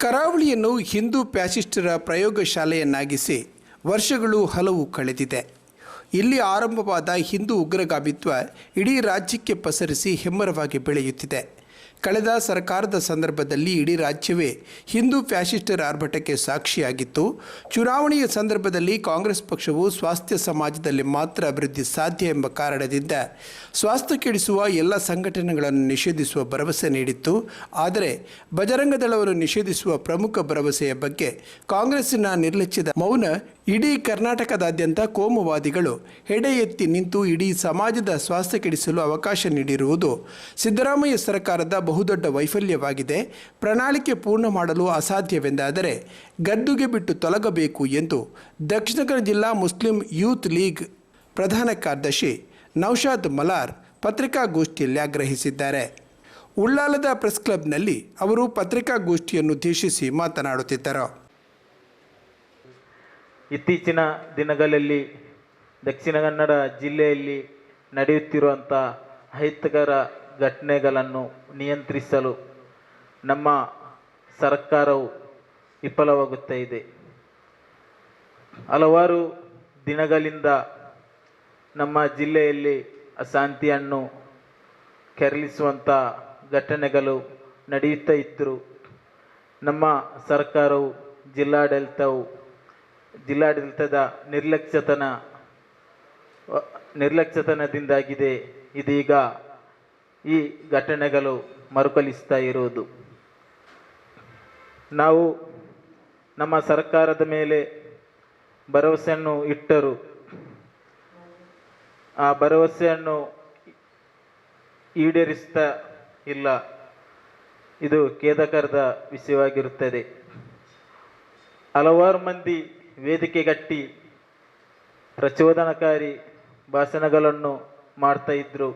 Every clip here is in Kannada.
ಕರಾವಳಿಯನ್ನು ಹಿಂದೂ ಫ್ಯಾಸಿಸ್ಟರ ಪ್ರಯೋಗಶಾಲೆಯನ್ನಾಗಿಸಿ ವರ್ಷಗಳು ಹಲವು ಕಳೆದಿದೆ. ಇಲ್ಲಿ ಆರಂಭವಾದ ಹಿಂದೂ ಉಗ್ರಗಾಮಿತ್ವ ಇಡೀ ರಾಜ್ಯಕ್ಕೆ ಪಸರಿಸಿ ಹೆಮ್ಮರವಾಗಿ ಬೆಳೆಯುತ್ತಿದೆ. ಕಳೆದ ಸರ್ಕಾರದ ಸಂದರ್ಭದಲ್ಲಿ ಇಡೀ ರಾಜ್ಯವೇ ಹಿಂದೂ ಫ್ಯಾಸಿಸ್ಟರ ಆರ್ಭಟಕ್ಕೆ ಸಾಕ್ಷಿಯಾಗಿತ್ತು. ಚುನಾವಣೆಯ ಸಂದರ್ಭದಲ್ಲಿ ಕಾಂಗ್ರೆಸ್ ಪಕ್ಷವು ಸ್ವಾಸ್ಥ್ಯ ಸಮಾಜದಲ್ಲಿ ಮಾತ್ರ ಅಭಿವೃದ್ಧಿ ಸಾಧ್ಯ ಎಂಬ ಕಾರಣದಿಂದ ಸ್ವಾಸ್ಥ್ಯ ಕೆಡಿಸುವ ಎಲ್ಲ ಸಂಘಟನೆಗಳನ್ನು ನಿಷೇಧಿಸುವ ಭರವಸೆ ನೀಡಿತ್ತು. ಆದರೆ ಬಜರಂಗ ದಳವನ್ನು ನಿಷೇಧಿಸುವ ಪ್ರಮುಖ ಭರವಸೆಯ ಬಗ್ಗೆ ಕಾಂಗ್ರೆಸ್ಸಿನ ನಿರ್ಲಕ್ಷ್ಯದ ಮೌನ ಇಡೀ ಕರ್ನಾಟಕದಾದ್ಯಂತ ಕೋಮುವಾದಿಗಳು ಹೆಡೆ ಎತ್ತಿ ನಿಂತು ಇಡೀ ಸಮಾಜದ ಸ್ವಾಸ್ಥ್ಯ ಕೆಡಿಸಲು ಅವಕಾಶ ನೀಡಿರುವುದು ಸಿದ್ದರಾಮಯ್ಯ ಸರ್ಕಾರದ ಬಹುದೊಡ್ಡ ವೈಫಲ್ಯವಾಗಿದೆ. ಪ್ರಣಾಳಿಕೆ ಪೂರ್ಣ ಮಾಡಲು ಅಸಾಧ್ಯವೆಂದಾದರೆ ಗದ್ದುಗೆ ಬಿಟ್ಟು ತೊಲಗಬೇಕು ಎಂದು ದಕ್ಷಿಣ ಕನ್ನಡ ಜಿಲ್ಲಾ ಮುಸ್ಲಿಂ ಯೂತ್ ಲೀಗ್ ಪ್ರಧಾನ ಕಾರ್ಯದರ್ಶಿ ನೌಶಾದ್ ಮಲಾರ್ ಪತ್ರಿಕಾಗೋಷ್ಠಿಯಲ್ಲಿ ಆಗ್ರಹಿಸಿದ್ದಾರೆ. ಉಳ್ಳಾಲದ ಪ್ರೆಸ್ ಕ್ಲಬ್ನಲ್ಲಿ ಅವರು ಪತ್ರಿಕಾಗೋಷ್ಠಿಯನ್ನುದ್ದೇಶಿಸಿ ಮಾತನಾಡುತ್ತಿದ್ದರು. ಇತ್ತೀಚಿನ ದಿನಗಳಲ್ಲಿ ದಕ್ಷಿಣ ಕನ್ನಡ ಜಿಲ್ಲೆಯಲ್ಲಿ ನಡೆಯುತ್ತಿರುವಂಥ ಅಹಿತಕರ ಘಟನೆಗಳನ್ನು ನಿಯಂತ್ರಿಸಲು ನಮ್ಮ ಸರ್ಕಾರವು ವಿಫಲವಾಗುತ್ತಾ ಇದೆ. ಹಲವಾರು ದಿನಗಳಿಂದ ನಮ್ಮ ಜಿಲ್ಲೆಯಲ್ಲಿ ಅಶಾಂತಿಯನ್ನು ಕೆರಳಿಸುವಂಥ ಘಟನೆಗಳು ನಡೆಯುತ್ತಾ ಇದ್ದರು. ನಮ್ಮ ಸರ್ಕಾರವು ಜಿಲ್ಲಾಡಳಿತದ ನಿರ್ಲಕ್ಷ್ಯತನದಿಂದಾಗಿದೆ ಇದೀಗ ಈ ಘಟನೆಗಳು ಮರುಕಳಿಸ್ತಾ ಇರುವುದು. ನಾವು ನಮ್ಮ ಸರ್ಕಾರದ ಮೇಲೆ ಭರವಸೆಯನ್ನು ಇಟ್ಟರು, ಆ ಭರವಸೆಯನ್ನು ಈಡೇರಿಸ್ತಾ ಇಲ್ಲ. ಇದು ಖೇದಕರದ ವಿಷಯವಾಗಿರುತ್ತದೆ. ಹಲವಾರು ಮಂದಿ ವೇದಿಕೆಗಟ್ಟಿ ಪ್ರಚೋದನಕಾರಿ ಭಾಷಣಗಳನ್ನು ಮಾಡ್ತಾ ಇದ್ದರು.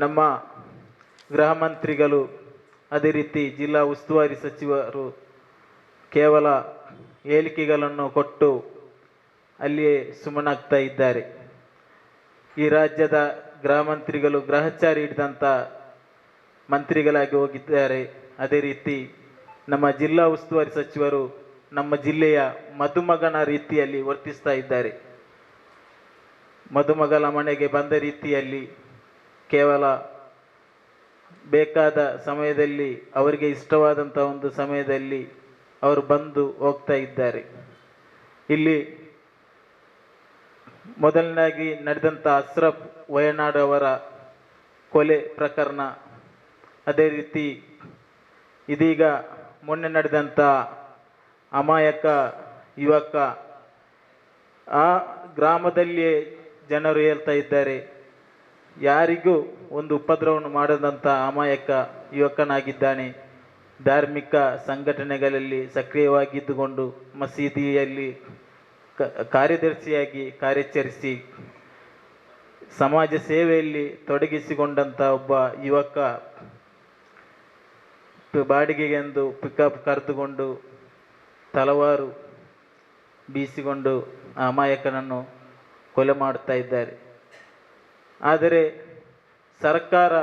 ನಮ್ಮ ಗೃಹ ಮಂತ್ರಿಗಳು, ಅದೇ ರೀತಿ ಜಿಲ್ಲಾ ಉಸ್ತುವಾರಿ ಸಚಿವರು ಕೇವಲ ಹೇಳಿಕೆಗಳನ್ನು ಕೊಟ್ಟು ಅಲ್ಲಿಯೇ ಸುಮ್ಮನಾಗ್ತಾ ಇದ್ದಾರೆ. ಈ ರಾಜ್ಯದ ಗೃಹ ಮಂತ್ರಿಗಳು ಗ್ರಹಚಾರಿ ಹಿಡಿದಂಥ ಮಂತ್ರಿಗಳಾಗಿ ಹೋಗಿದ್ದಾರೆ. ಅದೇ ರೀತಿ ನಮ್ಮ ಜಿಲ್ಲಾ ಉಸ್ತುವಾರಿ ಸಚಿವರು ನಮ್ಮ ಜಿಲ್ಲೆಯ ಮದುಮಗನ ರೀತಿಯಲ್ಲಿ ವರ್ತಿಸ್ತಾ ಇದ್ದಾರೆ. ಮದುಮಗಲ ಮನೆಗೆ ಬಂದ ರೀತಿಯಲ್ಲಿ ಕೇವಲ ಬೇಕಾದ ಸಮಯದಲ್ಲಿ ಅವರಿಗೆ ಇಷ್ಟವಾದಂಥ ಒಂದು ಸಮಯದಲ್ಲಿ ಅವರು ಬಂದು ಹೋಗ್ತಾ ಇದ್ದಾರೆ. ಇಲ್ಲಿ ಮೊದಲನೇದಾಗಿ ನಡೆದಂಥ ಅಶ್ರಫ್ ವಯನಾಡ್ ಅವರ ಕೊಲೆ ಪ್ರಕರಣ, ಅದೇ ರೀತಿ ಇದೀಗ ಮೊನ್ನೆ ನಡೆದಂಥ ಅಮಾಯಕ ಯುವಕ, ಆ ಗ್ರಾಮದಲ್ಲಿಯೇ ಜನರು ಹೇಳ್ತಾ ಇದ್ದಾರೆ, ಯಾರಿಗೂ ಒಂದು ಉಪದ್ರವವನ್ನು ಮಾಡದಂಥ ಅಮಾಯಕ ಯುವಕನಾಗಿದ್ದಾನೆ. ಧಾರ್ಮಿಕ ಸಂಘಟನೆಗಳಲ್ಲಿ ಸಕ್ರಿಯವಾಗಿದ್ದುಕೊಂಡು ಮಸೀದಿಯಲ್ಲಿ ಕಾರ್ಯದರ್ಶಿಯಾಗಿ ಕಾರ್ಯಾಚರಿಸಿ ಸಮಾಜ ಸೇವೆಯಲ್ಲಿ ತೊಡಗಿಸಿಕೊಂಡಂಥ ಒಬ್ಬ ಯುವಕ ಬಾಡಿಗೆಗೆಂದು ಪಿಕಪ್ ಕರೆದುಕೊಂಡು ತಲವಾರು ಬೀಸಿಕೊಂಡು ಆ ಅಮಾಯಕನನ್ನು ಕೊಲೆ ಮಾಡ್ತಾ ಇದ್ದಾರೆ. ಆದರೆ ಸರ್ಕಾರ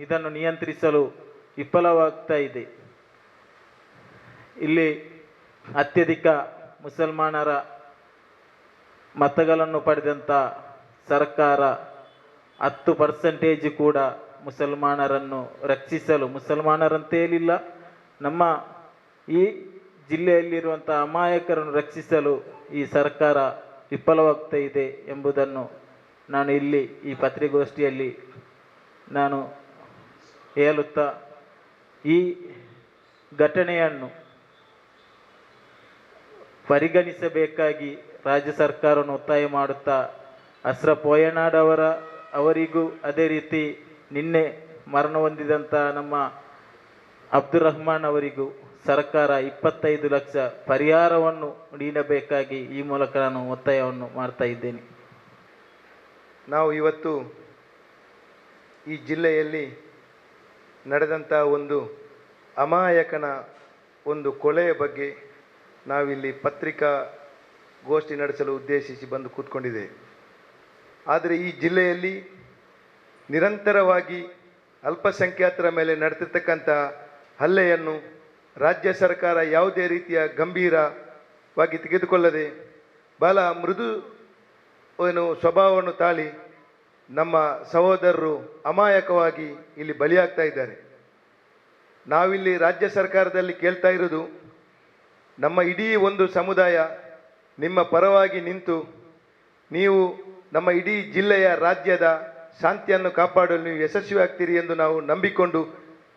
ಇದನ್ನು ನಿಯಂತ್ರಿಸಲು ವಿಫಲವಾಗ್ತಾ ಇದೆ. ಇಲ್ಲಿ ಅತ್ಯಧಿಕ ಮುಸಲ್ಮಾನರ ಮತಗಳನ್ನು ಪಡೆದಂಥ ಸರ್ಕಾರ 10% ಕೂಡ ಮುಸಲ್ಮಾನರನ್ನು ರಕ್ಷಿಸಲು, ಮುಸಲ್ಮಾನರಂತೆ ಹೇಳಿಲ್ಲ, ನಮ್ಮ ಈ ಜಿಲ್ಲೆಯಲ್ಲಿರುವಂಥ ಅಮಾಯಕರನ್ನು ರಕ್ಷಿಸಲು ಈ ಸರ್ಕಾರ ವಿಫಲವಾಗ್ತಾ ಇದೆ ಎಂಬುದನ್ನು ನಾನು ಇಲ್ಲಿ ಈ ಪತ್ರಿಕಾಗೋಷ್ಠಿಯಲ್ಲಿ ನಾನು ಹೇಳುತ್ತಾ, ಈ ಘಟನೆಯನ್ನು ಪರಿಗಣಿಸಬೇಕಾಗಿ ರಾಜ್ಯ ಸರ್ಕಾರವನ್ನು ಒತ್ತಾಯ ಮಾಡುತ್ತಾ ಅಶ್ರಫ್ ವಯನಾಡ್ ಅವರಿಗೂ ಅದೇ ರೀತಿ ನಿನ್ನೆ ಮರಣ ಹೊಂದಿದಂಥ ನಮ್ಮ ಅಬ್ದುಲ್ ರಹಮಾನ್ ಅವರಿಗೂ ಸರ್ಕಾರ 25 ಲಕ್ಷ ಪರಿಹಾರವನ್ನು ನೀಡಬೇಕಾಗಿ ಈ ಮೂಲಕ ನಾನು ಒತ್ತಾಯವನ್ನು ಮಾಡ್ತಾ ಇದ್ದೇನೆ. ನಾವು ಇವತ್ತು ಈ ಜಿಲ್ಲೆಯಲ್ಲಿ ನಡೆದಂಥ ಒಂದು ಅಮಾಯಕನ ಒಂದು ಕೊಲೆಯ ಬಗ್ಗೆ ನಾವಿಲ್ಲಿ ಪತ್ರಿಕಾಗೋಷ್ಠಿ ನಡೆಸಲು ಉದ್ದೇಶಿಸಿ ಬಂದು ಕೂತ್ಕೊಂಡಿದ್ದೇವೆ. ಆದರೆ ಈ ಜಿಲ್ಲೆಯಲ್ಲಿ ನಿರಂತರವಾಗಿ ಅಲ್ಪಸಂಖ್ಯಾತರ ಮೇಲೆ ನಡೆದಿರ್ತಕ್ಕಂಥ ಹಲ್ಲೆಯನ್ನು ರಾಜ್ಯ ಸರ್ಕಾರ ಯಾವುದೇ ರೀತಿಯ ಗಂಭೀರವಾಗಿ ತೆಗೆದುಕೊಳ್ಳದೆ ಬಹಳ ಮೃದು ಸ್ವಭಾವವನ್ನು ತಾಳಿ ನಮ್ಮ ಸಹೋದರರು ಅಮಾಯಕವಾಗಿ ಇಲ್ಲಿ ಬಲಿಯಾಗ್ತಾ ಇದ್ದಾರೆ. ನಾವಿಲ್ಲಿ ರಾಜ್ಯ ಸರ್ಕಾರದಲ್ಲಿ ಕೇಳ್ತಾ ಇರೋದು, ನಮ್ಮ ಇಡೀ ಒಂದು ಸಮುದಾಯ ನಿಮ್ಮ ಪರವಾಗಿ ನಿಂತು ನೀವು ನಮ್ಮ ಇಡೀ ಜಿಲ್ಲೆಯ ರಾಜ್ಯದ ಶಾಂತಿಯನ್ನು ಕಾಪಾಡಲು ನೀವು ಯಶಸ್ವಿ ಆಗ್ತೀರಿ ಎಂದು ನಾವು ನಂಬಿಕೊಂಡು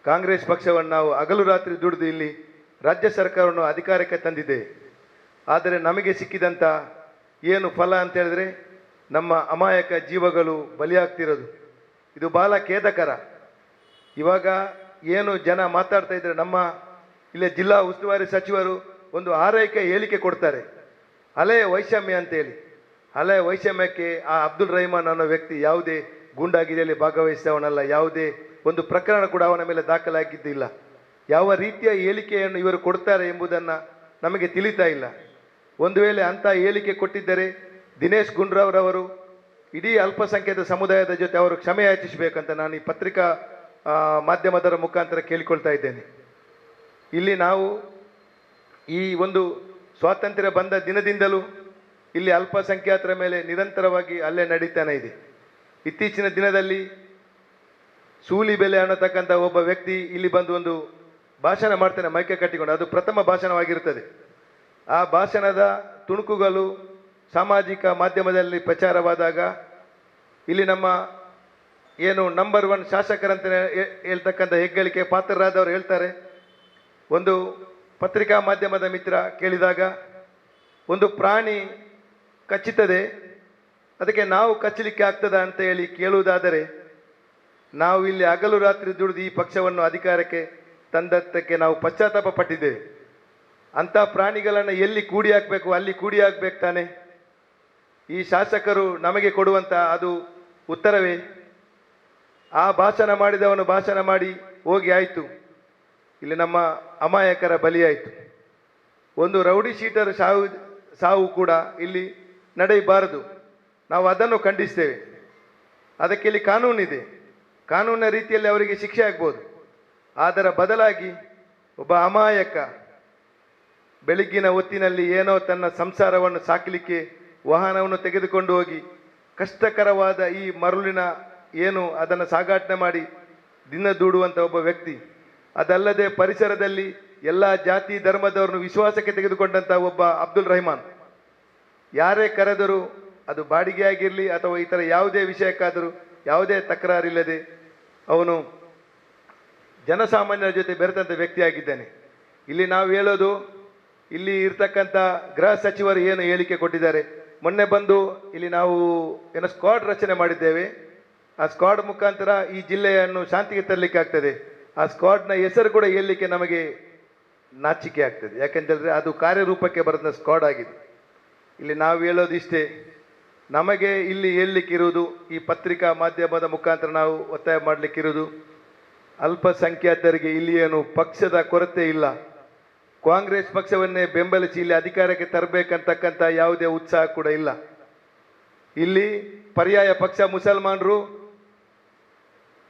ಕಾಂಗ್ರೆಸ್ ಪಕ್ಷವನ್ನು ನಾವು ಹಗಲು ರಾತ್ರಿ ದುಡಿದು ಇಲ್ಲಿ ರಾಜ್ಯ ಸರ್ಕಾರವನ್ನು ಅಧಿಕಾರಕ್ಕೆ ತಂದಿದೆ. ಆದರೆ ನಮಗೆ ಸಿಕ್ಕಿದಂಥ ಏನು ಫಲ ಅಂತ ಹೇಳಿದ್ರೆ ನಮ್ಮ ಅಮಾಯಕ ಜೀವಗಳು ಬಲಿಯಾಗ್ತಿರೋದು. ಇದು ಬಹಳ ಖೇದಕರ. ಇವಾಗ ಏನು ಜನ ಮಾತಾಡ್ತಾ ಇದ್ದಾರೆ, ನಮ್ಮ ಇಲ್ಲೇ ಜಿಲ್ಲಾ ಉಸ್ತುವಾರಿ ಸಚಿವರು ಒಂದು ಆರೈಕೆ ಹೇಳಿಕೆ ಕೊಡ್ತಾರೆ, ಹಳೆಯ ವೈಷಮ್ಯ ಅಂತೇಳಿ. ಹಳೆಯ ವೈಷಮ್ಯಕ್ಕೆ ಆ ಅಬ್ದುಲ್ ರಹಮಾನ್ ಅನ್ನೋ ವ್ಯಕ್ತಿ ಯಾವುದೇ ಗೂಂಡಾಗಿರಿಯಲ್ಲಿ ಭಾಗವಹಿಸಿದವನಲ್ಲ, ಯಾವುದೇ ಒಂದು ಪ್ರಕರಣ ಕೂಡ ಅವನ ಮೇಲೆ ದಾಖಲಾಗಿದ್ದಿಲ್ಲ. ಯಾವ ರೀತಿಯ ಹೇಳಿಕೆಯನ್ನು ಇವರು ಕೊಡ್ತಾರೆ ಎಂಬುದನ್ನು ನಮಗೆ ತಿಳಿತಾ ಇಲ್ಲ. ಒಂದು ವೇಳೆ ಅಂಥ ಹೇಳಿಕೆ ಕೊಟ್ಟಿದ್ದರೆ ದಿನೇಶ್ ಗುಂಡೂರಾವ್ರವರು ಇಡೀ ಅಲ್ಪಸಂಖ್ಯಾತ ಸಮುದಾಯದ ಜೊತೆ ಅವರು ಕ್ಷಮೆ ಯಾಚಿಸಬೇಕಂತ ನಾನು ಈ ಪತ್ರಿಕಾ ಮಾಧ್ಯಮದರ ಮುಖಾಂತರ ಕೇಳಿಕೊಳ್ತಾ ಇದ್ದೇನೆ. ಇಲ್ಲಿ ನಾವು ಈ ಒಂದು ಸ್ವಾತಂತ್ರ್ಯ ಬಂದ ದಿನದಿಂದಲೂ ಇಲ್ಲಿ ಅಲ್ಪಸಂಖ್ಯಾತರ ಮೇಲೆ ನಿರಂತರವಾಗಿ ಹಲ್ಲೆ ನಡೀತಾನೆ ಇದೆ. ಇತ್ತೀಚಿನ ದಿನದಲ್ಲಿ ಸೂಲಿಬೆಲೆ ಅನ್ನತಕ್ಕಂಥ ಒಬ್ಬ ವ್ಯಕ್ತಿ ಇಲ್ಲಿ ಬಂದು ಒಂದು ಭಾಷಣ ಮಾಡ್ತಾನೆ ಮೈಕೆ ಕಟ್ಟಿಕೊಂಡು. ಅದು ಪ್ರಥಮ ಭಾಷಣವಾಗಿರುತ್ತದೆ. ಆ ಭಾಷಣದ ತುಣುಕುಗಳು ಸಾಮಾಜಿಕ ಮಾಧ್ಯಮದಲ್ಲಿ ಪ್ರಚಾರವಾದಾಗ ಇಲ್ಲಿ ನಮ್ಮ ಏನು ನಂಬರ್ 1 ಶಾಸಕರಂತ ಹೇಳ್ತಕ್ಕಂಥ ಹೆಗ್ಗಳಿಕೆ ಪಾತ್ರರಾದವರು ಹೇಳ್ತಾರೆ, ಒಂದು ಪತ್ರಿಕಾ ಮಾಧ್ಯಮದ ಮಿತ್ರ ಕೇಳಿದಾಗ, ಒಂದು ಪ್ರಾಣಿ ಕಚ್ಚುತ್ತದೆ, ಅದಕ್ಕೆ ನಾವು ಕಚ್ಚಲಿಕ್ಕೆ ಆಗ್ತದ ಅಂತ ಹೇಳಿ ಕೇಳುವುದಾದರೆ, ನಾವು ಇಲ್ಲಿ ಹಗಲು ರಾತ್ರಿ ದುಡಿದು ಈ ಪಕ್ಷವನ್ನು ಅಧಿಕಾರಕ್ಕೆ ತಂದದ್ದಕ್ಕೆ ನಾವು ಪಶ್ಚಾತ್ತಾಪ ಪಟ್ಟಿದ್ದೇವೆ. ಅಂಥ ಪ್ರಾಣಿಗಳನ್ನು ಎಲ್ಲಿ ಕೂಡಿ ಹಾಕಬೇಕು ಅಲ್ಲಿ ಕೂಡಿ ಹಾಕ್ಬೇಕು ತಾನೆ. ಈ ಶಾಸಕರು ನಮಗೆ ಕೊಡುವಂಥ ಅದು ಉತ್ತರವೇ? ಆ ಭಾಷಣ ಮಾಡಿದವನು ಭಾಷಣ ಮಾಡಿ ಹೋಗಿ ಆಯಿತು, ಇಲ್ಲಿ ನಮ್ಮ ಅಮಾಯಕರ ಬಲಿಯಾಯಿತು. ಒಂದು ರೌಡಿ ಶೀಟರ್ ಸಾವು ಕೂಡ ಇಲ್ಲಿ ನಡೆಯಬಾರದು. ನಾವು ಅದನ್ನು ಖಂಡಿಸ್ತೇವೆ. ಅದಕ್ಕೆ ಇಲ್ಲಿ ಕಾನೂನಿದೆ, ಕಾನೂನಿನ ರೀತಿಯಲ್ಲಿ ಅವರಿಗೆ ಶಿಕ್ಷೆ ಆಗ್ಬೋದು. ಅದರ ಬದಲಾಗಿ ಒಬ್ಬ ಅಮಾಯಕ ಬೆಳಗ್ಗಿನ ಹೊತ್ತಿನಲ್ಲಿ ಏನೋ ತನ್ನ ಸಂಸಾರವನ್ನು ಸಾಕಲಿಕ್ಕೆ ವಾಹನವನ್ನು ತೆಗೆದುಕೊಂಡು ಹೋಗಿ ಕಷ್ಟಕರವಾದ ಈ ಮರಳಿನ ಏನು ಅದನ್ನು ಸಾಗಾಟನೆ ಮಾಡಿ ದಿನ ದೂಡುವಂಥ ಒಬ್ಬ ವ್ಯಕ್ತಿ, ಅದಲ್ಲದೆ ಪರಿಸರದಲ್ಲಿ ಎಲ್ಲ ಜಾತಿ ಧರ್ಮದವರನ್ನು ವಿಶ್ವಾಸಕ್ಕೆ ತೆಗೆದುಕೊಂಡಂಥ ಒಬ್ಬ ಅಬ್ದುಲ್ ರಹಮಾನ್, ಯಾರೇ ಕರೆದರೂ ಅದು ಬಾಡಿಗೆ ಆಗಿರಲಿ ಅಥವಾ ಇತರ ಯಾವುದೇ ವಿಷಯಕ್ಕಾದರೂ ಯಾವುದೇ ತಕರಾರಿಲ್ಲದೆ ಅವನು ಜನಸಾಮಾನ್ಯರ ಜೊತೆ ಬೆರೆತಂಥ ವ್ಯಕ್ತಿಯಾಗಿದ್ದಾನೆ. ಇಲ್ಲಿ ನಾವು ಹೇಳೋದು, ಇಲ್ಲಿ ಇರ್ತಕ್ಕಂಥ ಗೃಹ ಸಚಿವರು ಏನು ಹೇಳಿಕೆ ಕೊಟ್ಟಿದ್ದಾರೆ, ಮೊನ್ನೆ ಬಂದು ಇಲ್ಲಿ ನಾವು ಏನೋ ಸ್ಕ್ವಾಡ್ ರಚನೆ ಮಾಡಿದ್ದೇವೆ, ಆ ಸ್ಕ್ವಾಡ್ ಮುಖಾಂತರ ಈ ಜಿಲ್ಲೆಯನ್ನು ಶಾಂತಿಗೆ ತರಲಿಕ್ಕೆ ಆಗ್ತದೆ. ಆ ಸ್ಕ್ವಾಡ್ನ ಹೆಸರು ಕೂಡ ಹೇಳಲಿಕ್ಕೆ ನಮಗೆ ನಾಚಿಕೆ ಆಗ್ತದೆ. ಯಾಕೆಂತೇಳಿದ್ರೆ ಅದು ಕಾರ್ಯರೂಪಕ್ಕೆ ಬರೆದ ಸ್ಕ್ವಾಡ್ ಆಗಿದೆ. ಇಲ್ಲಿ ನಾವು ಹೇಳೋದು ಇಷ್ಟೇ, ನಮಗೆ ಇಲ್ಲಿ ಹೇಳಲಿಕ್ಕಿರುವುದು, ಈ ಪತ್ರಿಕಾ ಮಾಧ್ಯಮದ ಮುಖಾಂತರ ನಾವು ಒತ್ತಾಯ ಮಾಡಲಿಕ್ಕಿರುವುದು, ಅಲ್ಪಸಂಖ್ಯಾತರಿಗೆ ಇಲ್ಲಿ ಏನು ಪಕ್ಷದ ಕೊರತೆ ಇಲ್ಲ. ಕಾಂಗ್ರೆಸ್ ಪಕ್ಷವನ್ನೇ ಬೆಂಬಲಿಸಿ ಇಲ್ಲಿ ಅಧಿಕಾರಕ್ಕೆ ತರಬೇಕಂತಕ್ಕಂಥ ಯಾವುದೇ ಉತ್ಸಾಹ ಕೂಡ ಇಲ್ಲ. ಇಲ್ಲಿ ಪರ್ಯಾಯ ಪಕ್ಷ ಮುಸಲ್ಮಾನರು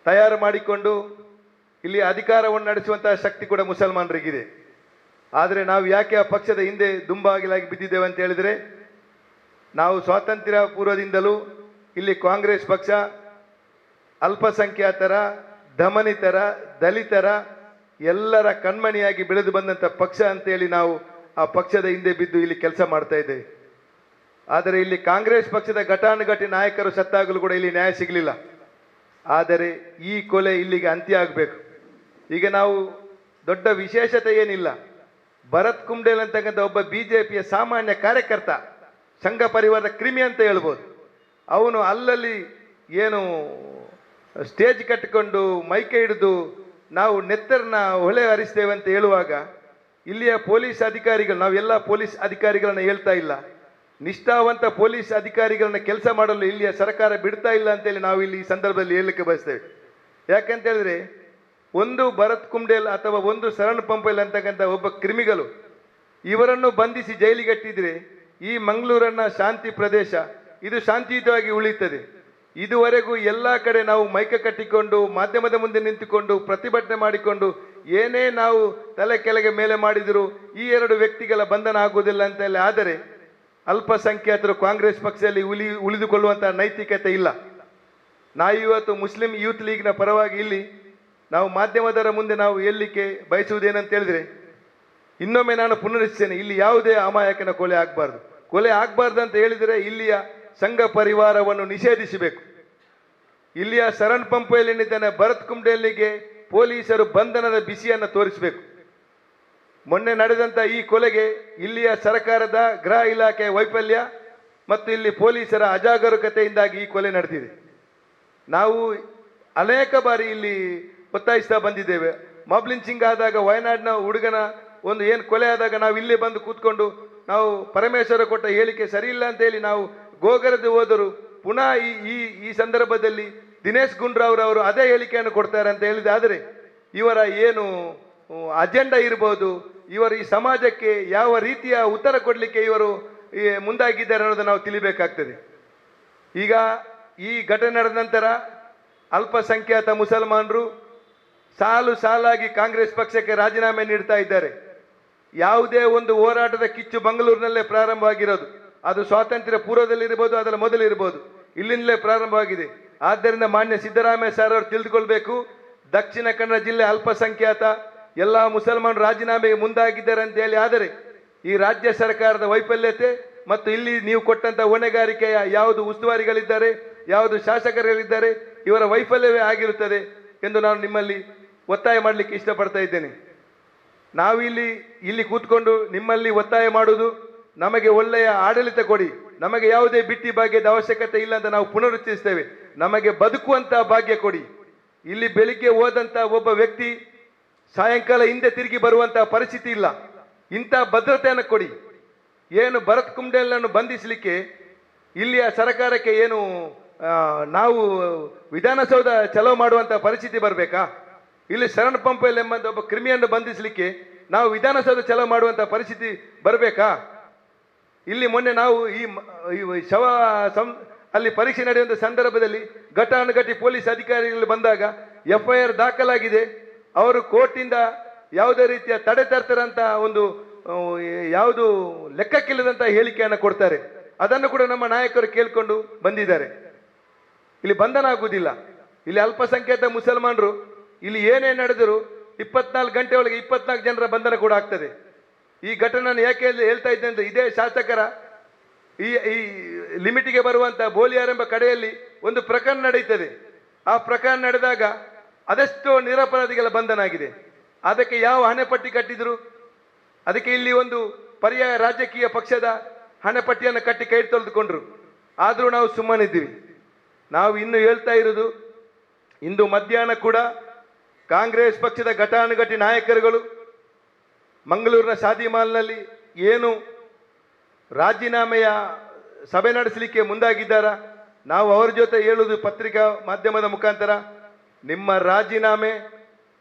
ತಯಾರು ಮಾಡಿಕೊಂಡು ಇಲ್ಲಿ ಅಧಿಕಾರವನ್ನು ನಡೆಸುವಂತಹ ಶಕ್ತಿ ಕೂಡ ಮುಸಲ್ಮಾನರಿಗಿದೆ. ಆದರೆ ನಾವು ಯಾಕೆ ಆ ಪಕ್ಷದ ಹಿಂದೆ ದುಂಬಾಗಿಲಾಗಿ ಬಿದ್ದಿದ್ದೇವೆ ಅಂತ ಹೇಳಿದರೆ, ನಾವು ಸ್ವಾತಂತ್ರ್ಯ ಪೂರ್ವದಿಂದಲೂ ಇಲ್ಲಿ ಕಾಂಗ್ರೆಸ್ ಪಕ್ಷ ಅಲ್ಪಸಂಖ್ಯಾತರ, ದಮನಿತರ, ದಲಿತರ ಎಲ್ಲರ ಕಣ್ಮಣಿಯಾಗಿ ಬೆಳೆದು ಬಂದಂಥ ಪಕ್ಷ ಅಂತೇಳಿ ನಾವು ಆ ಪಕ್ಷದ ಹಿಂದೆ ಬಿದ್ದು ಇಲ್ಲಿ ಕೆಲಸ ಮಾಡ್ತಾ ಇದ್ದೇವೆ. ಆದರೆ ಇಲ್ಲಿ ಕಾಂಗ್ರೆಸ್ ಪಕ್ಷದ ಘಟಾನುಘಟಿ ನಾಯಕರು ಸತ್ತಾಗಲೂ ಕೂಡ ಇಲ್ಲಿ ನ್ಯಾಯ ಸಿಗಲಿಲ್ಲ. ಆದರೆ ಈ ಕೊಲೆ ಇಲ್ಲಿಗೆ ಅಂತ್ಯ ಆಗಬೇಕು. ಈಗ ನಾವು ದೊಡ್ಡ ವಿಶೇಷತೆ ಏನಿಲ್ಲ, ಭರತ್ ಕುಂಬ್ಡೇಲ್ ಅಂತಕ್ಕಂಥ ಒಬ್ಬ BJPಯ ಸಾಮಾನ್ಯ ಕಾರ್ಯಕರ್ತ, ಸಂಘ ಪರಿವಾರದ ಕ್ರಿಮಿ ಅಂತ ಹೇಳ್ಬೋದು. ಅವನು ಅಲ್ಲಲ್ಲಿ ಏನು ಸ್ಟೇಜ್ ಕಟ್ಟಿಕೊಂಡು ಮೈಕೆ ಹಿಡಿದು ನಾವು ನೆತ್ತರನ್ನ ಹೊಳೆ ಹರಿಸ್ತೇವೆ ಅಂತ ಹೇಳುವಾಗ, ಇಲ್ಲಿಯ ಪೊಲೀಸ್ ಅಧಿಕಾರಿಗಳು, ನಾವೆಲ್ಲ ಪೊಲೀಸ್ ಅಧಿಕಾರಿಗಳನ್ನ ಹೇಳ್ತಾ ಇಲ್ಲ, ನಿಷ್ಠಾವಂತ ಪೊಲೀಸ್ ಅಧಿಕಾರಿಗಳನ್ನ ಕೆಲಸ ಮಾಡಲು ಇಲ್ಲಿಯ ಸರ್ಕಾರ ಬಿಡ್ತಾ ಇಲ್ಲ ಅಂತೇಳಿ ನಾವು ಇಲ್ಲಿ ಈ ಸಂದರ್ಭದಲ್ಲಿ ಹೇಳಲಿಕ್ಕೆ ಬಯಸ್ತೇವೆ. ಯಾಕಂತ ಹೇಳಿದ್ರೆ, ಒಂದು ಭರತ್ ಕುಂಬ್ಡೇಲ್ ಅಥವಾ ಒಂದು ಶರಣ್ ಪಂಪೇಲ್ ಅಂತಕ್ಕಂಥ ಒಬ್ಬ ಕ್ರಿಮಿಗಳು ಇವರನ್ನು ಬಂಧಿಸಿ ಜೈಲಿಗಟ್ಟಿದ್ರೆ ಈ ಮಂಗಳೂರನ್ನ ಶಾಂತಿ ಪ್ರದೇಶ ಇದು ಶಾಂತಿಯುತವಾಗಿ ಉಳಿಯುತ್ತದೆ. ಇದುವರೆಗೂ ಎಲ್ಲ ಕಡೆ ನಾವು ಮೈಕ ಕಟ್ಟಿಕೊಂಡು ಮಾಧ್ಯಮದ ಮುಂದೆ ನಿಂತುಕೊಂಡು ಪ್ರತಿಭಟನೆ ಮಾಡಿಕೊಂಡು ಏನೇ ನಾವು ತಲೆ ಕೆಳಗೆ ಮೇಲೆ ಮಾಡಿದರೂ ಈ ಎರಡು ವ್ಯಕ್ತಿಗಳ ಬಂಧನ ಆಗುವುದಿಲ್ಲ ಅಂತ ಹೇಳಿ. ಆದರೆ ಅಲ್ಪಸಂಖ್ಯಾತರು ಕಾಂಗ್ರೆಸ್ ಪಕ್ಷದಲ್ಲಿ ಉಳಿದುಕೊಳ್ಳುವಂತಹ ನೈತಿಕತೆ ಇಲ್ಲ. ನಾವು ಇವತ್ತು ಮುಸ್ಲಿಂ ಯೂತ್ ಲೀಗ್ನ ಪರವಾಗಿ ಇಲ್ಲಿ ನಾವು ಮಾಧ್ಯಮದರ ಮುಂದೆ ನಾವು ಹೇಳಲಿಕ್ಕೆ ಬಯಸುವುದೇನಂತ ಹೇಳಿದ್ರೆ, ಇನ್ನೊಮ್ಮೆ ನಾನು ಪುನರುಚ್ಛಿಸ್ತೇನೆ, ಇಲ್ಲಿ ಯಾವುದೇ ಅಮಾಯಕನ ಕೊಲೆ ಆಗಬಾರ್ದು. ಕೊಲೆ ಆಗಬಾರ್ದು ಅಂತ ಹೇಳಿದರೆ ಇಲ್ಲಿಯ ಸಂಘ ಪರಿವಾರವನ್ನು ನಿಷೇಧಿಸಬೇಕು. ಇಲ್ಲಿಯ ಶರಣ್ ಪಂಪೆಯಲ್ಲಿದ್ದಾನೆ ಭರತ್ ಕುಂಬ್ಡೆಲ್ಲಿಗೆ ಪೊಲೀಸರು ಬಂಧನದ ಬಿಸಿಯನ್ನು ತೋರಿಸಬೇಕು. ಮೊನ್ನೆ ನಡೆದಂಥ ಈ ಕೊಲೆಗೆ ಇಲ್ಲಿಯ ಸರ್ಕಾರದ ಗೃಹ ಇಲಾಖೆಯ ವೈಫಲ್ಯ ಮತ್ತು ಇಲ್ಲಿ ಪೊಲೀಸರ ಅಜಾಗರೂಕತೆಯಿಂದಾಗಿ ಈ ಕೊಲೆ ನಡೆದಿದೆ. ನಾವು ಅನೇಕ ಬಾರಿ ಇಲ್ಲಿ ಒತ್ತಾಯಿಸ್ತಾ ಬಂದಿದ್ದೇವೆ. ಮಾಬ್ ಲಿಂಚಿಂಗ್ ಆದಾಗ ವಯನಾಡಿನ ಹುಡುಗನ ಒಂದು ಏನು ಕೊಲೆ ಆದಾಗ ನಾವು ಇಲ್ಲೇ ಬಂದು ಕೂತ್ಕೊಂಡು ನಾವು ಪರಮೇಶ್ವರ ಕೊಟ್ಟ ಹೇಳಿಕೆ ಸರಿ ಇಲ್ಲ ಅಂತ ಹೇಳಿ ನಾವು ಗೋಗರದು ಹೋದರು. ಪುನಃ ಈ ಸಂದರ್ಭದಲ್ಲಿ ದಿನೇಶ್ ಗುಂಡೂರಾವ್ ಅವರು ಅದೇ ಹೇಳಿಕೆಯನ್ನು ಕೊಡ್ತಾರೆ ಅಂತ ಹೇಳಿದೆ. ಆದರೆ ಇವರ ಏನು ಅಜೆಂಡಾ ಇರ್ಬೋದು, ಇವರು ಈ ಸಮಾಜಕ್ಕೆ ಯಾವ ರೀತಿಯ ಉತ್ತರ ಕೊಡಲಿಕ್ಕೆ ಇವರು ಮುಂದಾಗಿದ್ದಾರೆ ಅನ್ನೋದನ್ನು ನಾವು ತಿಳಿಬೇಕಾಗ್ತದೆ. ಈಗ ಈ ಘಟನೆ ನಡೆದ ನಂತರ ಅಲ್ಪಸಂಖ್ಯಾತ ಮುಸಲ್ಮಾನರು ಸಾಲು ಸಾಲಾಗಿ ಕಾಂಗ್ರೆಸ್ ಪಕ್ಷಕ್ಕೆ ರಾಜೀನಾಮೆ ನೀಡ್ತಾ ಇದ್ದಾರೆ. ಯಾವುದೇ ಒಂದು ಹೋರಾಟದ ಕಿಚ್ಚು ಮಂಗಳೂರಿನಲ್ಲೇ ಪ್ರಾರಂಭವಾಗಿರೋದು. ಅದು ಸ್ವಾತಂತ್ರ್ಯ ಪೂರ್ವದಲ್ಲಿರ್ಬೋದು, ಅದರ ಮೊದಲಿರ್ಬೋದು, ಇಲ್ಲಿಂದಲೇ ಪ್ರಾರಂಭವಾಗಿದೆ. ಆದ್ದರಿಂದ ಮಾನ್ಯ ಸಿದ್ದರಾಮಯ್ಯ ಸರ್ ಅವರು ತಿಳಿದುಕೊಳ್ಬೇಕು, ದಕ್ಷಿಣ ಕನ್ನಡ ಜಿಲ್ಲೆ ಅಲ್ಪಸಂಖ್ಯಾತ ಎಲ್ಲ ಮುಸಲ್ಮಾನರು ರಾಜೀನಾಮೆಗೆ ಮುಂದಾಗಿದ್ದಾರೆ ಅಂತ ಹೇಳಿ. ಆದರೆ ಈ ರಾಜ್ಯ ಸರ್ಕಾರದ ವೈಫಲ್ಯತೆ ಮತ್ತು ಇಲ್ಲಿ ನೀವು ಕೊಟ್ಟಂತ ಹೊಣೆಗಾರಿಕೆಯ ಯಾವುದು ಉಸ್ತುವಾರಿಗಳಿದ್ದಾರೆ, ಯಾವುದು ಶಾಸಕರುಗಳಿದ್ದಾರೆ, ಇವರ ವೈಫಲ್ಯವೇ ಆಗಿರುತ್ತದೆ ಎಂದು ನಾನು ನಿಮ್ಮಲ್ಲಿ ಒತ್ತಾಯ ಮಾಡಲಿಕ್ಕೆ ಇಷ್ಟಪಡ್ತಾ ಇದ್ದೇನೆ. ನಾವು ಇಲ್ಲಿ ಕೂತ್ಕೊಂಡು ನಿಮ್ಮಲ್ಲಿ ಒತ್ತಾಯ ಮಾಡುವುದು, ನಮಗೆ ಒಳ್ಳೆಯ ಆಡಳಿತ ಕೊಡಿ, ನಮಗೆ ಯಾವುದೇ ಬಿಟ್ಟಿ ಭಾಗ್ಯದ ಅವಶ್ಯಕತೆ ಇಲ್ಲ ಅಂತ ನಾವು ಪುನರುಚ್ಚರಿಸ್ತೇವೆ. ನಮಗೆ ಬದುಕುವಂತ ಭಾಗ್ಯ ಕೊಡಿ. ಇಲ್ಲಿ ಬೆಳಿಗ್ಗೆ ಹೋದಂತ ಒಬ್ಬ ವ್ಯಕ್ತಿ ಸಾಯಂಕಾಲ ಹಿಂದೆ ತಿರುಗಿ ಬರುವಂತ ಪರಿಸ್ಥಿತಿ ಇಲ್ಲ. ಇಂಥ ಭದ್ರತೆಯನ್ನು ಕೊಡಿ. ಏನು ಭರತ್ ಕುಂಬ್ಡೆಲ್ಲನ್ನು ಬಂಧಿಸಲಿಕ್ಕೆ ಇಲ್ಲಿಯ ಸರ್ಕಾರಕ್ಕೆ ಏನು ನಾವು ವಿಧಾನಸೌಧ ಚಲೋ ಮಾಡುವಂತ ಪರಿಸ್ಥಿತಿ ಬರಬೇಕಾ? ಇಲ್ಲಿ ಶರಣ್ ಪಂಪೆಲ್ ಎಂಬಂತ ಒಬ್ಬ ಕ್ರಿಮಿಯನ್ನು ಬಂಧಿಸಲಿಕ್ಕೆ ನಾವು ವಿಧಾನಸೌಧ ಚಲೋ ಮಾಡುವಂತ ಪರಿಸ್ಥಿತಿ ಬರಬೇಕಾ? ಇಲ್ಲಿ ಮೊನ್ನೆ ನಾವು ಈ ಶವ ಅಲ್ಲಿ ಪರೀಕ್ಷೆ ನಡೆಯುವಂಥ ಸಂದರ್ಭದಲ್ಲಿ ಘಟಾನುಘಟಿ ಪೊಲೀಸ್ ಅಧಿಕಾರಿಗಳು ಬಂದಾಗ FIR ದಾಖಲಾಗಿದೆ. ಅವರು ಕೋರ್ಟಿಂದ ಯಾವುದೇ ರೀತಿಯ ತಡೆ ತರ್ತಾರಂತ ಒಂದು ಯಾವುದು ಲೆಕ್ಕಕ್ಕಿಲ್ಲದಂತ ಹೇಳಿಕೆಯನ್ನು ಕೊಡ್ತಾರೆ. ಅದನ್ನು ಕೂಡ ನಮ್ಮ ನಾಯಕರು ಕೇಳಿಕೊಂಡು ಬಂದಿದ್ದಾರೆ. ಇಲ್ಲಿ ಬಂಧನ ಆಗುವುದಿಲ್ಲ. ಇಲ್ಲಿ ಅಲ್ಪಸಂಖ್ಯಾತ ಮುಸಲ್ಮಾನರು ಇಲ್ಲಿ ಏನೇ ನಡೆದರೂ 24 ಗಂಟೆ ಒಳಗೆ 24 ಜನರ ಬಂಧನ ಕೂಡ ಆಗ್ತದೆ. ಈ ಘಟನೆಯನ್ನು ಯಾಕೆ ಹೇಳ್ತಾ ಇದ್ದೆ ಅಂದ್ರೆ, ಇದೇ ಶಾಸಕರ ಈ ಲಿಮಿಟಿಗೆ ಬರುವಂತ ಬೋಲಿಯಾರ್ ಎಂಬ ಕಡೆಯಲ್ಲಿ ಒಂದು ಪ್ರಕರಣ ನಡೆಯುತ್ತದೆ. ಆ ಪ್ರಕರಣ ನಡೆದಾಗ ಅದೆಷ್ಟೋ ನಿರಪರಾಧಿಗಳ ಬಂಧನ ಆಗಿದೆ. ಅದಕ್ಕೆ ಯಾವ ಹಣೆಪಟ್ಟಿ ಕಟ್ಟಿದ್ರು? ಅದಕ್ಕೆ ಇಲ್ಲಿ ಒಂದು ಪರ್ಯಾಯ ರಾಜಕೀಯ ಪಕ್ಷದ ಹಣೆಪಟ್ಟಿಯನ್ನು ಕಟ್ಟಿ ಕೈ ತೊಳೆದುಕೊಂಡ್ರು. ಆದರೂ ನಾವು ಸುಮ್ಮನಿದ್ದೀವಿ. ನಾವು ಇನ್ನು ಹೇಳ್ತಾ ಇರೋದು, ಇಂದು ಮಧ್ಯಾಹ್ನ ಕೂಡ ಕಾಂಗ್ರೆಸ್ ಪಕ್ಷದ ಘಟಾನುಘಟಿ ನಾಯಕರುಗಳು ಮಂಗಳೂರಿನ ಶಾದಿ ಮಾಲ್ನಲ್ಲಿ ಏನು ರಾಜೀನಾಮೆಯ ಸಭೆ ನಡೆಸಲಿಕ್ಕೆ ಮುಂದಾಗಿದ್ದಾರಾ, ನಾವು ಅವರ ಜೊತೆ ಹೇಳುವುದು ಪತ್ರಿಕಾ ಮಾಧ್ಯಮದ ಮುಖಾಂತರ, ನಿಮ್ಮ ರಾಜೀನಾಮೆ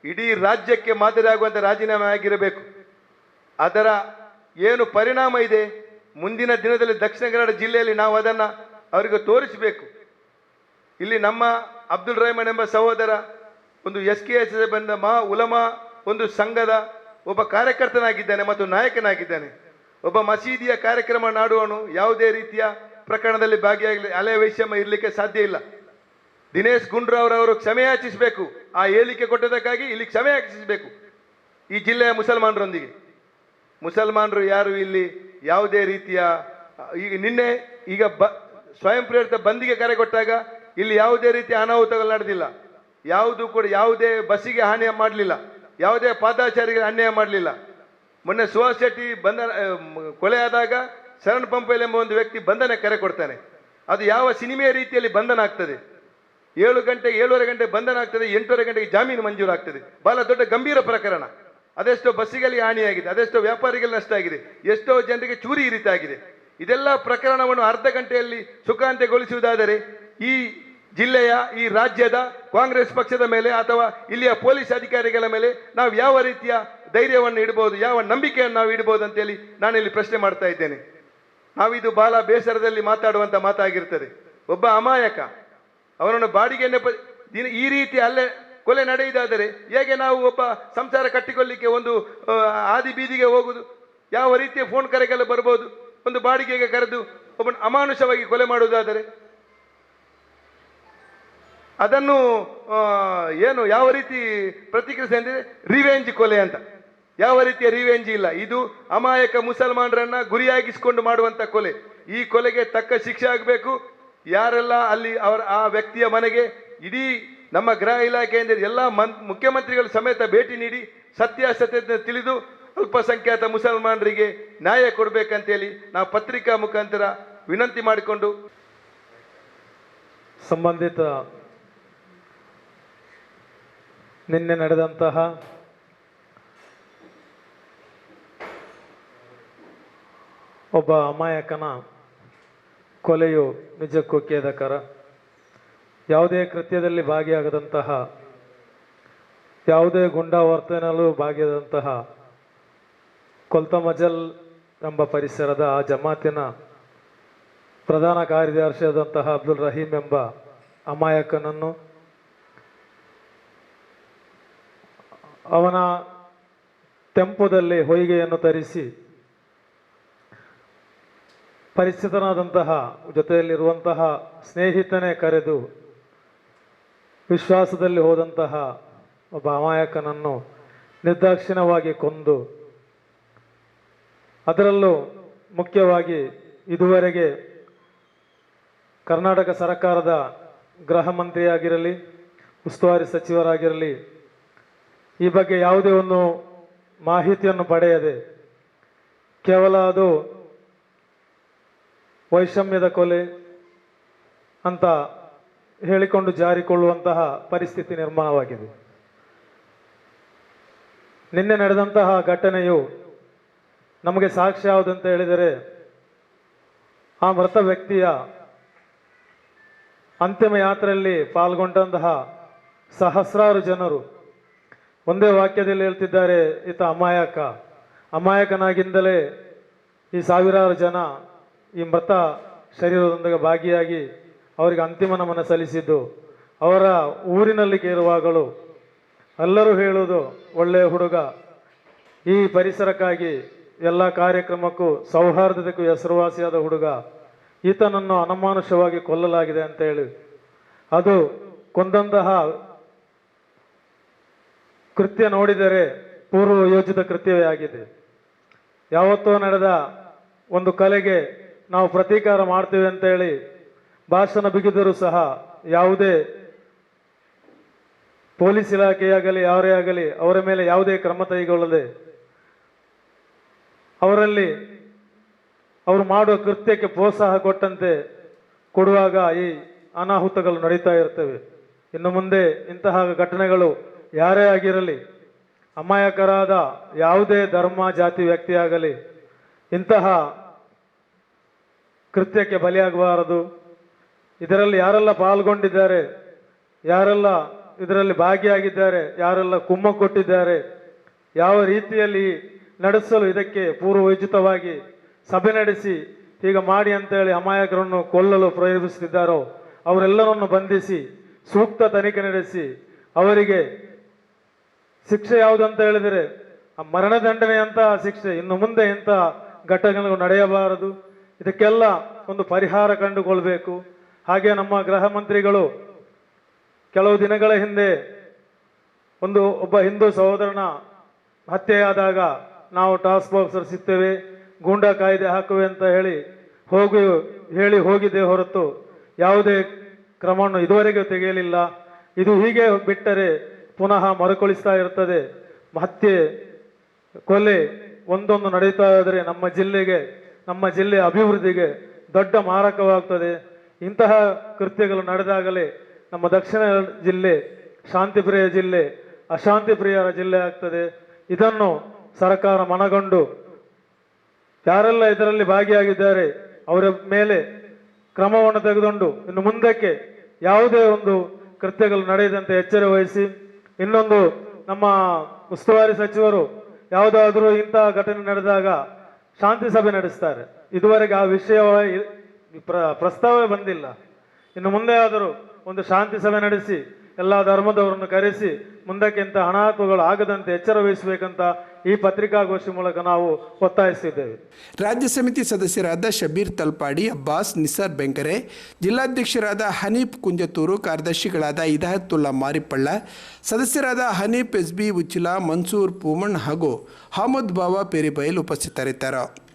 ಇಡೀ ರಾಜ್ಯಕ್ಕೆ ಮಾದರಿ ಆಗುವಂಥ ರಾಜೀನಾಮೆ ಆಗಿರಬೇಕು. ಅದರ ಏನು ಪರಿಣಾಮ ಇದೆ ಮುಂದಿನ ದಿನದಲ್ಲಿ ದಕ್ಷಿಣ ಕನ್ನಡ ಜಿಲ್ಲೆಯಲ್ಲಿ ನಾವು ಅದನ್ನು ಅವರಿಗೆ ತೋರಿಸಬೇಕು. ಇಲ್ಲಿ ನಮ್ಮ ಅಬ್ದುಲ್ ರೆಹಮಾನ್ ಎಂಬ ಸಹೋದರ ಒಂದು SKS ಬಂದ ಉಲಮಾ ಒಂದು ಸಂಘದ ಒಬ್ಬ ಕಾರ್ಯಕರ್ತನಾಗಿದ್ದಾನೆ ಮತ್ತು ನಾಯಕನಾಗಿದ್ದಾನೆ. ಒಬ್ಬ ಮಸೀದಿಯ ಕಾರ್ಯಕ್ರಮ ಮಾಡುವನು ಯಾವುದೇ ರೀತಿಯ ಪ್ರಕರಣದಲ್ಲಿ ಭಾಗಿಯಾಗಲಿ ಅಲೆ ವೈಷಮ್ಯ ಇರಲಿಕ್ಕೆ ಸಾಧ್ಯ ಇಲ್ಲ. ದಿನೇಶ್ ಗುಂಡೂರಾವ್ ಅವರು ಕ್ಷಮೆ ಯಾಚಿಸಬೇಕು. ಆ ಹೇಳಿಕೆ ಕೊಟ್ಟದಕ್ಕಾಗಿ ಇಲ್ಲಿ ಕ್ಷಮೆ ಯಾಚಿಸಬೇಕು ಈ ಜಿಲ್ಲೆಯ ಮುಸಲ್ಮಾನರೊಂದಿಗೆ. ಮುಸಲ್ಮಾನರು ಯಾರು ಇಲ್ಲಿ ಯಾವುದೇ ರೀತಿಯ ಈಗ ಸ್ವಯಂ ಪ್ರೇರಿತ ಬಂದಿಗೆ ಕರೆ ಕೊಟ್ಟಾಗ ಇಲ್ಲಿ ಯಾವುದೇ ರೀತಿಯ ಅನಾಹುತಗಳು ನಡೆದಿಲ್ಲ. ಯಾವುದು ಕೂಡ ಯಾವುದೇ ಬಸ್ಸಿಗೆ ಹಾನಿ ಮಾಡಲಿಲ್ಲ, ಯಾವುದೇ ಪಾದಾಚಾರಿಗೆ ಅನ್ಯಾಯ ಮಾಡಲಿಲ್ಲ. ಮೊನ್ನೆ ಸುಹಾಸ್ ಶೆಟ್ಟಿ ಕೊಲೆ ಆದಾಗ ಶರಣ್ ಪಂಪೆಲ್ ಎಂಬ ಒಂದು ವ್ಯಕ್ತಿ ಬಂಧನ ಕರೆ ಕೊಡ್ತಾನೆ. ಅದು ಯಾವ ಸಿನಿಮೆಯ ರೀತಿಯಲ್ಲಿ ಬಂಧನ ಆಗ್ತದೆ? 7:30 ಗಂಟೆ ಬಂಧನ ಆಗ್ತದೆ, 8:30 ಗಂಟೆಗೆ ಜಾಮೀನು ಮಂಜೂರಾಗ್ತದೆ. ಬಹಳ ದೊಡ್ಡ ಗಂಭೀರ ಪ್ರಕರಣ. ಅದೆಷ್ಟೋ ಬಸ್ಸಿಗಳಿಗೆ ಹಾನಿಯಾಗಿದೆ, ಅದೆಷ್ಟೋ ವ್ಯಾಪಾರಿಗಳಿಗೆ ನಷ್ಟ ಆಗಿದೆ, ಎಷ್ಟೋ ಜನರಿಗೆ ಚೂರಿ ಇರಿತಾಗಿದೆ. ಇದೆಲ್ಲ ಪ್ರಕರಣವನ್ನು ಅರ್ಧ ಗಂಟೆಯಲ್ಲಿ ಸುಖಾಂತ್ಯಗೊಳಿಸುವುದಾದರೆ ಈ ಜಿಲ್ಲೆಯ ಈ ರಾಜ್ಯದ ಕಾಂಗ್ರೆಸ್ ಪಕ್ಷದ ಮೇಲೆ ಅಥವಾ ಇಲ್ಲಿಯ ಪೊಲೀಸ್ ಅಧಿಕಾರಿಗಳ ಮೇಲೆ ನಾವು ಯಾವ ರೀತಿಯ ಧೈರ್ಯವನ್ನು ಇಡಬಹುದು, ಯಾವ ನಂಬಿಕೆಯನ್ನು ನಾವು ಇಡಬಹುದು ಅಂತೇಳಿ ನಾನಿಲ್ಲಿ ಪ್ರಶ್ನೆ ಮಾಡ್ತಾ ಇದ್ದೇನೆ. ನಾವಿದು ಬಹಳ ಬೇಸರದಲ್ಲಿ ಮಾತಾಡುವಂಥ ಮಾತಾಗಿರ್ತದೆ. ಒಬ್ಬ ಅಮಾಯಕ ಅವನನ್ನು ಬಾಡಿಗೆ ಈ ರೀತಿ ಅಲ್ಲೇ ಕೊಲೆ ನಡೆಯುವುದಾದರೆ ಹೇಗೆ ನಾವು ಒಬ್ಬ ಸಂಸಾರ ಕಟ್ಟಿಕೊಳ್ಳಿಕ್ಕೆ ಒಂದು ಆದಿ ಬೀದಿಗೆ ಹೋಗುದು? ಯಾವ ರೀತಿಯ ಫೋನ್ ಕರೆಗೆಲ್ಲ ಬರ್ಬೋದು? ಒಂದು ಬಾಡಿಗೆಗೆ ಕರೆದು ಒಬ್ಬ ಅಮಾನುಷವಾಗಿ ಕೊಲೆ ಮಾಡುವುದಾದರೆ ಅದನ್ನು ಏನು ಯಾವ ರೀತಿ ಪ್ರತಿಕ್ರಿಯೆ ಅಂದರೆ ರಿವೆಂಜ್ ಕೊಲೆ ಅಂತ. ಯಾವ ರೀತಿಯ ರಿವೆಂಜ್ ಇಲ್ಲ, ಇದು ಅಮಾಯಕ ಮುಸಲ್ಮಾನರನ್ನ ಗುರಿಯಾಗಿಸಿಕೊಂಡು ಮಾಡುವಂತ ಕೊಲೆ. ಈ ಕೊಲೆಗೆ ತಕ್ಕ ಶಿಕ್ಷೆ ಆಗಬೇಕು. ಯಾರೆಲ್ಲ ಅಲ್ಲಿ ಆ ವ್ಯಕ್ತಿಯ ಮನೆಗೆ ಇಡೀ ನಮ್ಮ ಗೃಹ ಇಲಾಖೆಯಿಂದ ಎಲ್ಲ ಮುಖ್ಯಮಂತ್ರಿಗಳು ಸಮೇತ ಭೇಟಿ ನೀಡಿ ಸತ್ಯಾಸತ್ಯತೆ ತಿಳಿದು ಅಲ್ಪಸಂಖ್ಯಾತ ಮುಸಲ್ಮಾನರಿಗೆ ನ್ಯಾಯ ಕೊಡಬೇಕಂತೇಳಿ ನಾವು ಪತ್ರಿಕಾ ಮುಖಾಂತರ ವಿನಂತಿ ಮಾಡಿಕೊಂಡು ಸಂಬಂಧಿತ ನಿನ್ನೆ ನಡೆದಂತಹ ಒಬ್ಬ ಅಮಾಯಕನ ಕೊಲೆಯು ನಿಜಕ್ಕೂ ಖೇದಕರ. ಯಾವುದೇ ಕೃತ್ಯದಲ್ಲಿ ಭಾಗಿಯಾಗದಂತಹ, ಯಾವುದೇ ಗುಂಡಾವರ್ತನೆಯಲ್ಲೂ ಭಾಗಿಯಾದಂತಹ ಕೊಲ್ತಮಜಲ್ ಎಂಬ ಪರಿಸರದ ಆ ಜಮಾತಿನ ಪ್ರಧಾನ ಕಾರ್ಯದರ್ಶಿಯಾದಂತಹ ಅಬ್ದುಲ್ ರಹೀಂ ಎಂಬ ಅಮಾಯಕನನ್ನು ಅವನ ಟೆಂಪೋದಲ್ಲಿ ಹೊಯ್ಗೆಯನ್ನು ತರಿಸಿ ಪರಿಚಿತನಾದಂತಹ ಜೊತೆಯಲ್ಲಿರುವಂತಹ ಸ್ನೇಹಿತನೇ ಕರೆದು ವಿಶ್ವಾಸದಲ್ಲಿ ಹೋದಂತಹ ಒಬ್ಬ ಅಮಾಯಕನನ್ನು ನಿರ್ದಾಕ್ಷಿಣ್ಯವಾಗಿ ಕೊಂದು, ಅದರಲ್ಲೂ ಮುಖ್ಯವಾಗಿ ಇದುವರೆಗೆ ಕರ್ನಾಟಕ ಸರ್ಕಾರದ ಗೃಹ ಮಂತ್ರಿಯಾಗಿರಲಿ, ಉಸ್ತುವಾರಿ ಸಚಿವರಾಗಿರಲಿ, ಈ ಬಗ್ಗೆ ಯಾವುದೇ ಒಂದು ಮಾಹಿತಿಯನ್ನು ಪಡೆಯದೆ ಕೇವಲ ಅದು ವೈಷಮ್ಯದ ಕೊಲೆ ಅಂತ ಹೇಳಿಕೊಂಡು ಜಾರಿಕೊಳ್ಳುವಂತಹ ಪರಿಸ್ಥಿತಿ ನಿರ್ಮಾಣವಾಗಿದೆ. ನಿನ್ನೆ ನಡೆದಂತಹ ಘಟನೆಯು ನಮಗೆ ಸಾಕ್ಷ್ಯ ಯಾವುದಂತ ಹೇಳಿದರೆ, ಆ ಮೃತ ವ್ಯಕ್ತಿಯ ಅಂತಿಮ ಯಾತ್ರೆಯಲ್ಲಿ ಪಾಲ್ಗೊಂಡಂತಹ ಸಹಸ್ರಾರು ಜನರು ಒಂದೇ ವಾಕ್ಯದಲ್ಲಿ ಹೇಳ್ತಿದ್ದಾರೆ, ಈತ ಅಮಾಯಕನಾಗಿಂದಲೇ ಈ ಸಾವಿರಾರು ಜನ ಈ ಮೃತ ಶರೀರದೊಂದಿಗೆ ಭಾಗಿಯಾಗಿ ಅವರಿಗೆ ಅಂತಿಮ ನಮನ ಸಲ್ಲಿಸಿದ್ದು. ಅವರ ಊರಿನಲ್ಲಿ ಕೇಳುವಾಗಲೂ ಎಲ್ಲರೂ ಹೇಳುವುದು, ಒಳ್ಳೆಯ ಹುಡುಗ, ಈ ಪರಿಸರಕ್ಕಾಗಿ ಎಲ್ಲ ಕಾರ್ಯಕ್ರಮಕ್ಕೂ ಸೌಹಾರ್ದತೆಗೂ ಹೆಸರುವಾಸಿಯಾದ ಹುಡುಗ, ಈತನನ್ನು ಅನಮಾನುಷವಾಗಿ ಕೊಲ್ಲಲಾಗಿದೆ ಅಂತ ಹೇಳಿ ಅದು ಕೊಂದಂತಹ ಕೃತ್ಯ ನೋಡಿದರೆ ಪೂರ್ವ ಯೋಜಿತ ಕೃತ್ಯವೇ ಆಗಿದೆ. ಯಾವತ್ತೋ ನಡೆದ ಒಂದು ಕಲೆಗೆ ನಾವು ಪ್ರತೀಕಾರ ಮಾಡ್ತೇವೆ ಅಂತ ಹೇಳಿ ಭಾಷಣ ಬಿಗಿದರೂ ಸಹ ಯಾವುದೇ ಪೊಲೀಸ್ ಇಲಾಖೆಯಾಗಲಿ ಯಾರೇ ಆಗಲಿ ಅವರ ಮೇಲೆ ಯಾವುದೇ ಕ್ರಮ ಕೈಗೊಳ್ಳದೆ ಅವರಲ್ಲಿ ಅವರು ಮಾಡುವ ಕೃತ್ಯಕ್ಕೆ ಪ್ರೋತ್ಸಾಹ ಕೊಟ್ಟಂತೆ ಕೊಡುವಾಗ ಈ ಅನಾಹುತಗಳು ನಡೀತಾ ಇರ್ತವೆ. ಇನ್ನು ಮುಂದೆ ಇಂತಹ ಘಟನೆಗಳು ಯಾರೇ ಆಗಿರಲಿ, ಅಮಾಯಕರಾದ ಯಾವುದೇ ಧರ್ಮ ಜಾತಿ ವ್ಯಕ್ತಿಯಾಗಲಿ ಇಂತಹ ಕೃತ್ಯಕ್ಕೆ ಬಲಿಯಾಗಬಾರದು. ಇದರಲ್ಲಿ ಯಾರೆಲ್ಲ ಪಾಲ್ಗೊಂಡಿದ್ದಾರೆ, ಯಾರೆಲ್ಲ ಇದರಲ್ಲಿ ಭಾಗಿಯಾಗಿದ್ದಾರೆ, ಯಾರೆಲ್ಲ ಕುಮ್ಮ ಕೊಟ್ಟಿದ್ದಾರೆ, ಯಾವ ರೀತಿಯಲ್ಲಿ ನಡೆಸಲು ಇದಕ್ಕೆ ಪೂರ್ವಯೋಜಿತವಾಗಿ ಸಭೆ ನಡೆಸಿ ಹೀಗೆ ಮಾಡಿ ಅಂತೇಳಿ ಅಮಾಯಕರನ್ನು ಕೊಲ್ಲಲು ಪ್ರಯತ್ನಿಸುತ್ತಿದ್ದಾರೋ ಅವರೆಲ್ಲರನ್ನು ಬಂಧಿಸಿ ಸೂಕ್ತ ತನಿಖೆ ನಡೆಸಿ ಅವರಿಗೆ ಶಿಕ್ಷೆ ಯಾವುದಂತ ಹೇಳಿದರೆ ಮರಣದಂಡನೆಯಂತಹ ಶಿಕ್ಷೆ ಇನ್ನು ಮುಂದೆ ಇಂತಹ ಘಟನೆಗಳು ನಡೆಯಬಾರದು. ಇದಕ್ಕೆಲ್ಲ ಒಂದು ಪರಿಹಾರ ಕಂಡುಕೊಳ್ಬೇಕು. ಹಾಗೆ ನಮ್ಮ ಗೃಹ ಮಂತ್ರಿಗಳು ಕೆಲವು ದಿನಗಳ ಹಿಂದೆ ಒಬ್ಬ ಹಿಂದೂ ಸಹೋದರನ ಹತ್ಯೆಯಾದಾಗ ನಾವು ಟಾಸ್ಕ್ ಫೋರ್ಸ್ ರಚಿಸುತ್ತೇವೆ, ಗೂಂಡಾ ಕಾಯ್ದೆ ಹಾಕುವೆ ಅಂತ ಹೇಳಿ ಹೋಗಿದೆ ಹೊರತು ಯಾವುದೇ ಕ್ರಮವನ್ನು ಇದುವರೆಗೂ ತೆಗೆಯಲಿಲ್ಲ. ಇದು ಹೀಗೆ ಬಿಟ್ಟರೆ ಪುನಃ ಮರುಕಳಿಸ್ತಾ ಇರ್ತದೆ. ಹತ್ಯೆ ಕೊಲೆ ಒಂದೊಂದು ನಡೀತಾ ಇದ್ದರೆ ನಮ್ಮ ಜಿಲ್ಲೆಯ ಅಭಿವೃದ್ಧಿಗೆ ದೊಡ್ಡ ಮಾರಕವಾಗ್ತದೆ. ಇಂತಹ ಕೃತ್ಯಗಳು ನಡೆದಾಗಲೇ ನಮ್ಮ ದಕ್ಷಿಣ ಜಿಲ್ಲೆ ಶಾಂತಿಪ್ರಿಯ ಜಿಲ್ಲೆ ಅಶಾಂತಿ ಪ್ರಿಯರ ಜಿಲ್ಲೆ ಆಗ್ತದೆ. ಇದನ್ನು ಸರ್ಕಾರ ಮನಗಂಡು ಯಾರೆಲ್ಲ ಇದರಲ್ಲಿ ಭಾಗಿಯಾಗಿದ್ದಾರೆ ಅವರ ಮೇಲೆ ಕ್ರಮವನ್ನು ತೆಗೆದುಕೊಂಡು ಇನ್ನು ಮುಂದಕ್ಕೆ ಯಾವುದೇ ಒಂದು ಕೃತ್ಯಗಳು ನಡೆಯದಂತೆ ಎಚ್ಚರ ವಹಿಸಿ, ಇನ್ನೊಂದು ನಮ್ಮ ಉಸ್ತುವಾರಿ ಸಚಿವರು ಯಾವುದಾದ್ರೂ ಇಂತಹ ಘಟನೆ ನಡೆದಾಗ ಶಾಂತಿ ಸಭೆ ನಡೆಸ್ತಾರೆ. ಇದುವರೆಗೆ ಆ ವಿಷಯ ಪ್ರಸ್ತಾವವೇ ಬಂದಿಲ್ಲ. ಇನ್ನು ಮುಂದೆ ಆದರೂ ಒಂದು ಶಾಂತಿ ಸಭೆ ನಡೆಸಿ ಎಲ್ಲ ಧರ್ಮದವರನ್ನು ಕರೆಸಿ ಮುಂದಕ್ಕೆ ಇಂಥ ಅನಾಹುತಗಳು ಆಗದಂತೆ ಎಚ್ಚರ ವಹಿಸಬೇಕಂತ ಈ ಪತ್ರಿಕಾಗೋಷ್ಠಿ ಮೂಲಕ ನಾವು ಒತ್ತಾಯಿಸಿದ್ದೇವೆ. ರಾಜ್ಯ ಸಮಿತಿ ಸದಸ್ಯರಾದ ಶಬೀರ್ ತಲ್ಪಾಡಿ, ಅಬ್ಬಾಸ್, ನಿಸಾರ್ ಬೆಂಕರೆ, ಜಿಲ್ಲಾಧ್ಯಕ್ಷರಾದ ಹನೀಫ್ ಕುಂಜತೂರು, ಕಾರ್ಯದರ್ಶಿಗಳಾದ ಇದಾಯತುಲ್ಲಾ ಮಾರಿಪಳ್ಳ, ಸದಸ್ಯರಾದ ಹನೀಫ್ ಎಸ್ಬಿ ಉಚ್ಚಿಲಾ, ಮನ್ಸೂರ್ ಪೂಮಣ್ ಹಾಗೂ ಅಹಮದ್ ಬಾವಾ ಪೇರಿಬೈಲ್ ಉಪಸ್ಥಿತರಿದ್ದರು.